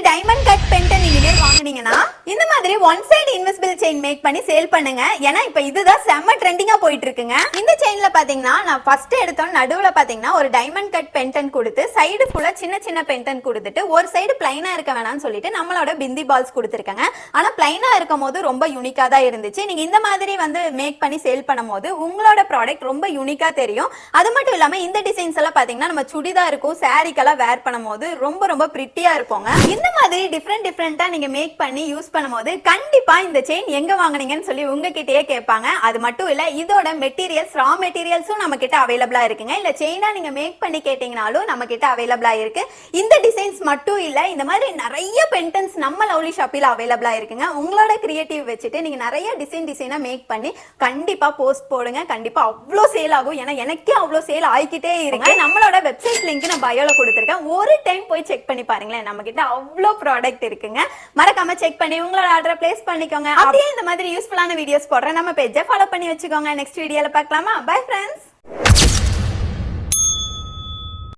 Diamond cut Ben 10 இனிமேல் வாங்குனீங்கன்னா இந்த மாதிரி one side invisible chain make பண்ணி சேல் பண்ணுங்க. ஏன்னா இப்ப இதுதான் செம்ம ட்ரெண்டிங்கா போயிட்டு இருக்குங்க. இந்த செயின்ல பாத்தீங்கன்னா நான் ஃபர்ஸ்ட் எடுத்தோம் நடுவுல பாத்தீங்கன்னா ஒரு டைமண்ட் கட் பென்டன் கொடுத்து சைடு ஃபுல்லா சின்ன சின்ன பென்டன் கொடுத்துட்டு ஒரு சைடு பிளைனா இருக்க வேணாம்னு சொல்லிட்டு நம்மளோட பிந்தி பால்ஸ் கொடுத்துருக்காங்க. ஆனா பிளைனா இருக்கும் போது ரொம்ப யூனிக்கா தான் இருந்துச்சு. நீங்க இந்த மாதிரி வந்து மேக் பண்ணி சேல் பண்ணும் போது உங்களோட ப்ராடக்ட் ரொம்ப யூனிக்கா தெரியும். அது மட்டும் இல்லாம இந்த டிசைன்ஸ் எல்லாம் பாத்தீங்கன்னா நம்ம சுடிதாருக்கும் சாரிக்கெல்லாம் வேர் பண்ணும் போது ரொம்ப ரொம்ப பிரிட்டியா இருப்போங்க. இந்த மாதிரி டிஃப்ரெண்டா நீங்க மேக் பண்ணி யூஸ் பண்ணும்போது கண்டிப்பா இந்த செயின் எங்க வாங்குனீங்கன்னு சொல்லி உங்ககிட்டயே கேட்பாங்க. அது மட்டும் இல்ல இதோட மெட்டீரியல்ஸ் ரா மெட்டீரியல்ஸும் நம்ம கிட்ட அவைலபிளா இருக்குங்க. இல்ல செயினா நீங்க மேக் பண்ணி கேட்டீங்கனாலும் நம்ம கிட்ட அவைலபிளா இருக்கு. இந்த டிசைன்ஸ் மட்டும் இல்ல இந்த மாதிரி நிறைய பென்டன்ஸ் நம்ம லவ்லி ஷாப்பில அவைலபிளா இருக்குங்க. உங்களோட கிரியேட்டிவ் வச்சுட்டு நீங்க நிறைய டிசைனா மேக் பண்ணி கண்டிப்பா போஸ்ட் போடுங்க. கண்டிப்பா அவ்வளோ சேல் ஆகும். ஏன்னா எனக்கே அவ்வளோ சேல் ஆகிக்கிட்டே இருக்கு. நம்மளோட வெப்சைட் லிங்க் நான் பயோல கொடுத்துருக்கேன். ஒரு டைம் போய் செக் பண்ணி பாருங்களேன். நம்ம கிட்ட அவ்வளோ ப்ராடக்ட் இருக்குங்க. மறக்காம செக் பண்ணி உங்களோட ஆர்டரை பிளேஸ் பண்ணிக்கோங்க. அப்படியே இந்த மாதிரி யூஸ்ஃபுல்லான வீடியோஸ் போடுறேன். நம்ம பேஜை ஃபாலோ பண்ணி வச்சுக்கோங்க. நெக்ஸ்ட் வீடியோல பார்க்கலாமா? Bye friends.